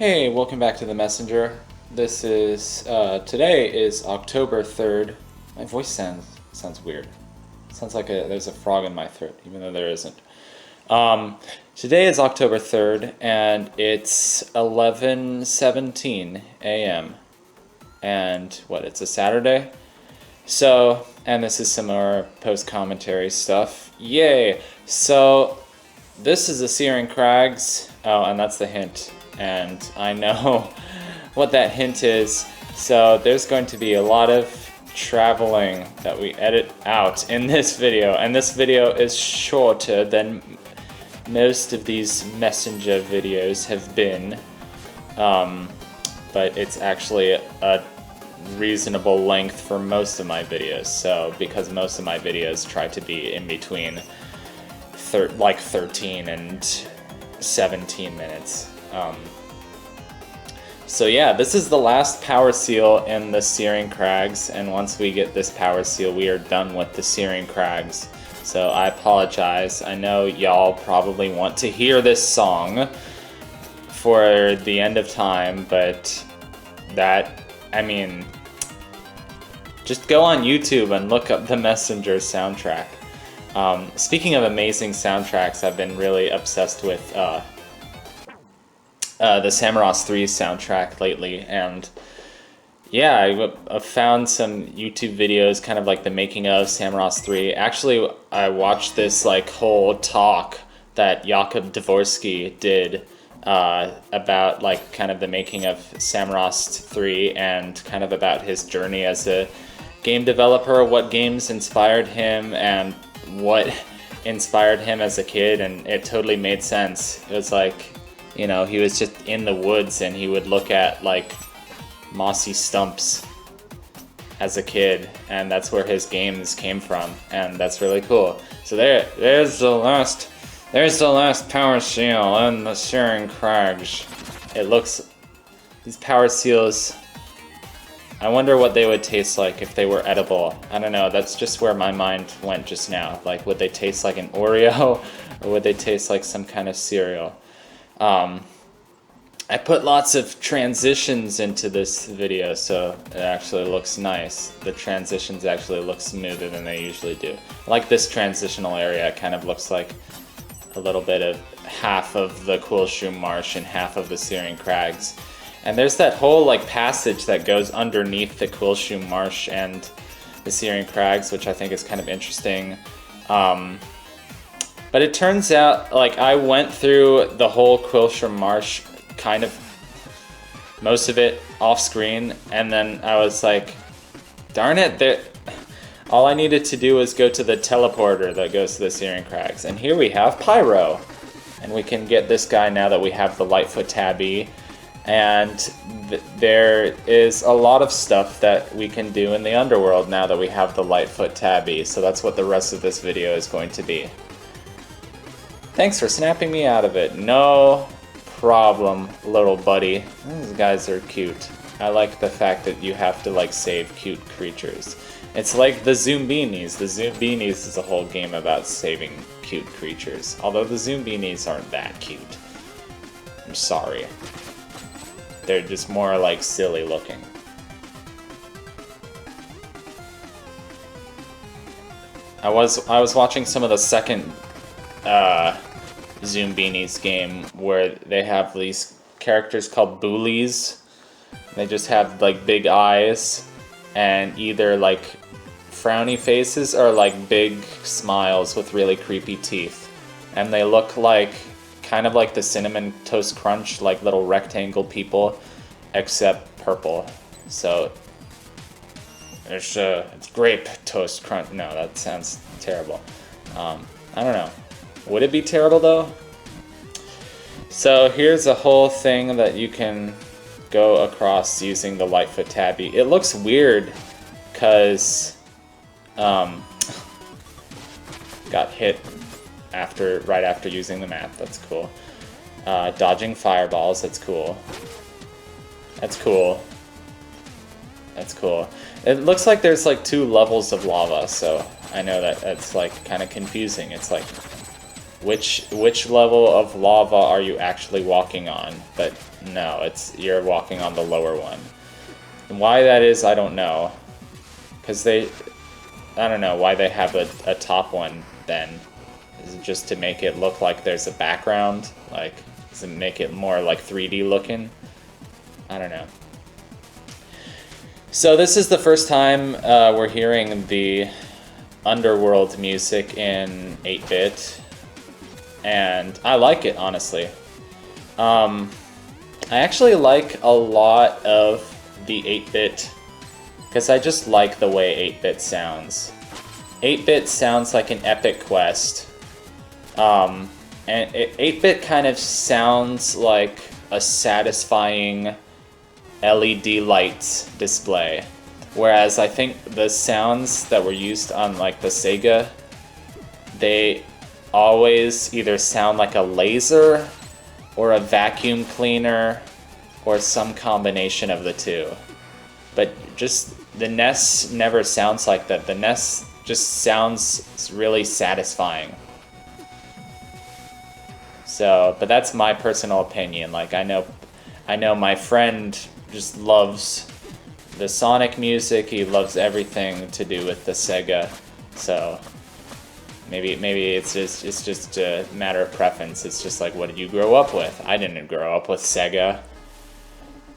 Hey, welcome back to the Messenger. This is today is October 3rd. My voice sounds weird. Sounds like there's a frog in my throat, even though there isn't. Today is October 3rd, and it's 11:17 a.m. And what? It's a Saturday. So, and this is some more post-commentary stuff. Yay! So, this is the Searing Crags. Oh, and that's the hint. And I know what that hint is. So there's going to be a lot of traveling that we edit out in this video. And this video is shorter than most of these messenger videos have been. But it's actually a reasonable length for most of my videos. So because most of my videos try to be in between like 13 and 17 minutes. So yeah, this is the last power seal in the Searing Crags, and once we get this power seal, we are done with the Searing Crags. So I apologize. I know y'all probably want to hear this song for the end of time, but just go on YouTube and look up the Messenger soundtrack. Speaking of amazing soundtracks, I've been really obsessed with the Samorost 3 soundtrack lately, and yeah, I've found some YouTube videos, kind of like the making of Samorost 3. Actually, I watched this like whole talk that Jakub Dvorsky did about like kind of the making of Samorost 3 and kind of about his journey as a game developer, what games inspired him and what inspired him as a kid, and it totally made sense. It was like, you know, he was just in the woods and he would look at like mossy stumps as a kid, and that's where his games came from, and that's really cool. So there's the last power seal in the Searing Crags. These power seals, I wonder what they would taste like if they were edible. I don't know, that's just where my mind went just now. Like, would they taste like an Oreo, or would they taste like some kind of cereal? I put lots of transitions into this video, so it actually looks nice. The transitions actually look smoother than they usually do. Like this transitional area, it kind of looks like a little bit of half of the Quilshroom Marsh and half of the Searing Crags. And there's that whole like passage that goes underneath the Quilshroom Marsh and the Searing Crags, which I think is kind of interesting. But it turns out, like, I went through the whole Quilshroom Marsh, kind of most of it off screen, and then I was like, darn it, all I needed to do was go to the teleporter that goes to the Searing Crags. And here we have Pyro. And we can get this guy now that we have the Lightfoot Tabby. And there is a lot of stuff that we can do in the Underworld now that we have the Lightfoot Tabby. So that's what the rest of this video is going to be. Thanks for snapping me out of it. No problem, little buddy. These guys are cute. I like the fact that you have to like save cute creatures. It's like the Zoombinis. The Zoombinis is a whole game about saving cute creatures. Although the Zoombinis aren't that cute. I'm sorry. They're just more like silly looking. I was watching some of the second Zoombinis game where they have these characters called Boolies. They just have like big eyes and either like frowny faces or like big smiles with really creepy teeth. And they look like kind of like the Cinnamon Toast Crunch, like little rectangle people, except purple. So it's grape toast crunch. No, that sounds terrible. I don't know. Would it be terrible though? So here's a whole thing that you can go across using the Lightfoot Tabby. It looks weird because got hit right after using the map. That's cool. Dodging fireballs. That's cool. That's cool. That's cool. It looks like there's like 2 levels of lava, so I know that that's like kind of confusing. It's like which level of lava are you actually walking on? But no, you're walking on the lower one. And why that is, I don't know. Because I don't know why they have a top one then. Is it just to make it look like there's a background? Like, does it make it more like 3D looking? I don't know. So this is the first time we're hearing the Underworld music in 8-bit, and I like it, honestly. I actually like a lot of the 8-bit, because I just like the way 8-bit sounds. 8-bit sounds like an epic quest, and 8-bit kind of sounds like a satisfying LED lights display. Whereas I think the sounds that were used on like the Sega, they always either sound like a laser or a vacuum cleaner or some combination of the two. But just the NES never sounds like that. The NES just sounds really satisfying. So, but that's my personal opinion. Like I know my friend just loves the Sonic music. He loves everything to do with the Sega. So maybe it's just a matter of preference. It's just like, what did you grow up with? I didn't grow up with Sega.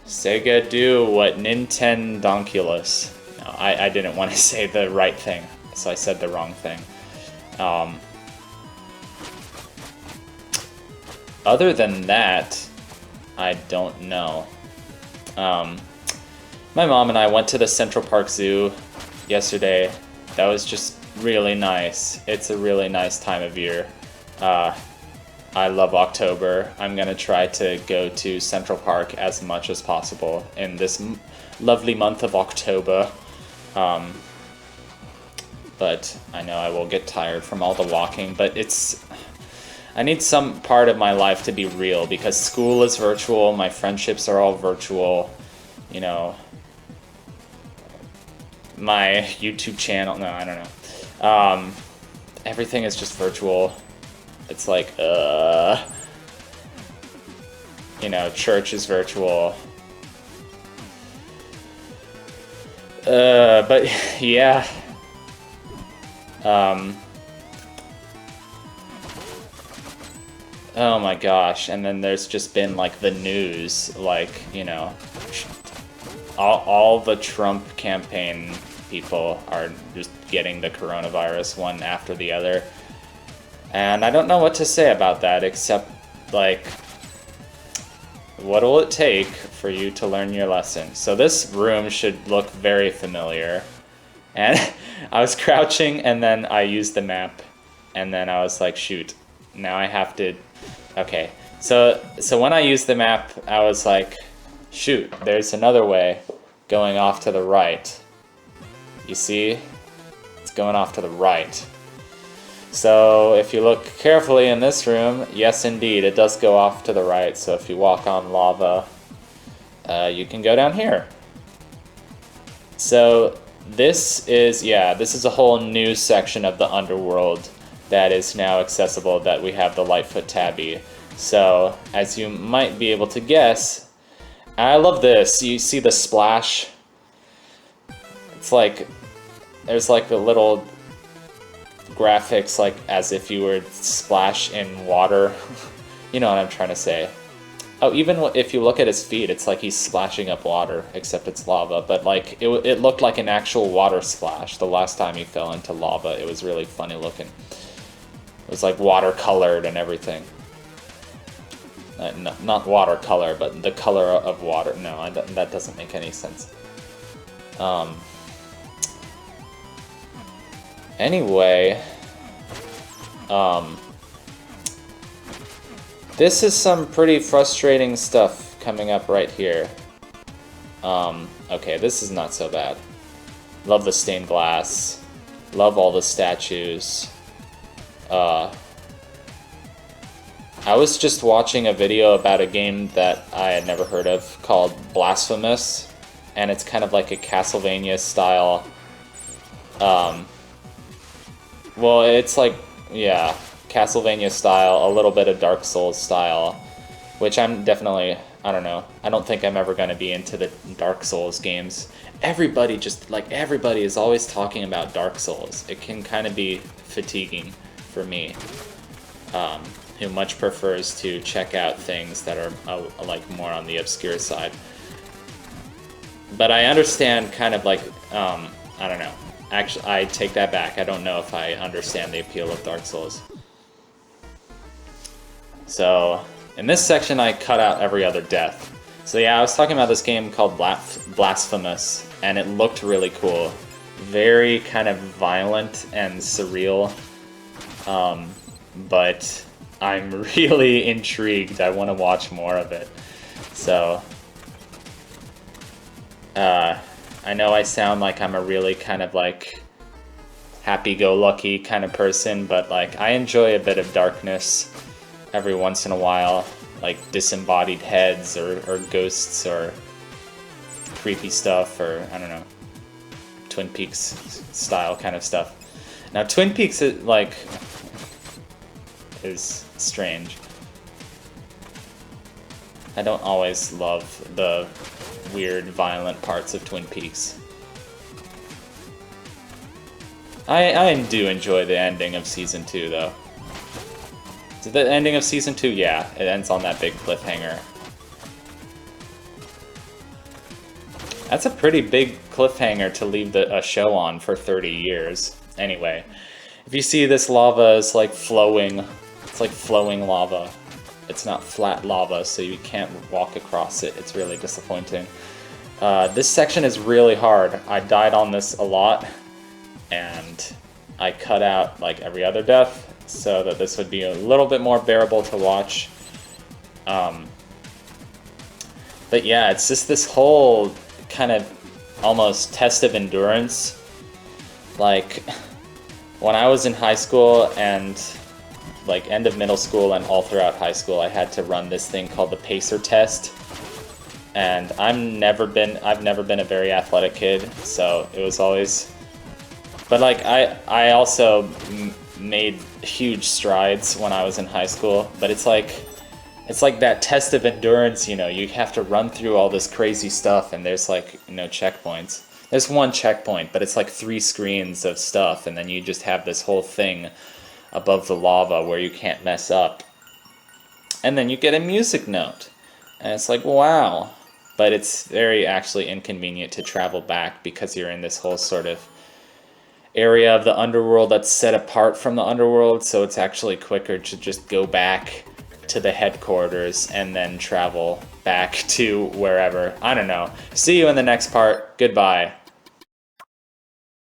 Sega do what Nintendonculus. No, I didn't want to say the right thing, so I said the wrong thing. Other than that, I don't know. My mom and I went to the Central Park Zoo yesterday. That was just really nice. It's a really nice time of year. I love October. I'm gonna try to go to Central Park as much as possible in this lovely month of October. But I know I will get tired from all the walking, but I need some part of my life to be real, because school is virtual, my friendships are all virtual, you know, my YouTube channel, no, I don't know. Everything is just virtual. It's like, you know, church is virtual. But yeah. Oh my gosh, and then there's just been like the news, like, you know, all the Trump campaign people are just getting the coronavirus one after the other. And I don't know what to say about that, except, like, what will it take for you to learn your lesson? So this room should look very familiar. And I was crouching, and then I used the map, and then I was like, shoot, now I have to... Okay, so when I used the map, I was like, shoot, there's another way going off to the right. You see? It's going off to the right. So if you look carefully in this room, yes indeed, it does go off to the right. So if you walk on lava, you can go down here. So this is a whole new section of the Underworld that is now accessible, that we have the Lightfoot Tabby. So as you might be able to guess, I love this. You see the splash? It's like, there's like the little graphics, like as if you were splash in water. You know what I'm trying to say. Oh, even if you look at his feet, it's like he's splashing up water, except it's lava. But like, it looked like an actual water splash the last time he fell into lava. It was really funny looking. It was like watercolored and everything. No, not watercolor, but the color of water. No, that doesn't make any sense. Anyway, this is some pretty frustrating stuff coming up right here. Okay, this is not so bad. Love the stained glass. Love all the statues. I was just watching a video about a game that I had never heard of called Blasphemous, and it's kind of like a Castlevania style. Well, it's like, yeah, Castlevania style, a little bit of Dark Souls style, which I'm definitely, I don't know, I don't think I'm ever going to be into the Dark Souls games. Everybody is always talking about Dark Souls. It can kind of be fatiguing for me, who much prefers to check out things that are like more on the obscure side. But I understand kind of like, I don't know. Actually, I take that back. I don't know if I understand the appeal of Dark Souls. So, in this section, I cut out every other death. So yeah, I was talking about this game called Blasphemous, and it looked really cool. Very kind of violent and surreal. But I'm really intrigued. I want to watch more of it. So, I know I sound like I'm a really kind of like happy-go-lucky kind of person, but like I enjoy a bit of darkness every once in a while, like disembodied heads or ghosts or creepy stuff, or I don't know, Twin Peaks style kind of stuff. Now Twin Peaks is strange. I don't always love the weird, violent parts of Twin Peaks. I do enjoy the ending of Season 2, though. The ending of Season 2, yeah, it ends on that big cliffhanger. That's a pretty big cliffhanger to leave a show on for 30 years. Anyway, if you see this lava is like flowing, it's like flowing lava. It's not flat lava, so you can't walk across it. It's really disappointing. This section is really hard. I died on this a lot, and I cut out like every other death so that this would be a little bit more bearable to watch. But yeah, it's just this whole kind of almost test of endurance. Like, when I was in high school and like end of middle school and all throughout high school, I had to run this thing called the pacer test, and I've never been a very athletic kid, so it was always, but like I also made huge strides when I was in high school, but it's like that test of endurance, you know, you have to run through all this crazy stuff, and there's like no checkpoints. There's one checkpoint, but it's like 3 screens of stuff, and then you just have this whole thing above the lava where you can't mess up. And then you get a music note. And it's like, wow. But it's very actually inconvenient to travel back because you're in this whole sort of area of the underworld that's set apart from the underworld, so it's actually quicker to just go back to the headquarters and then travel back to wherever. I don't know. See you in the next part. Goodbye.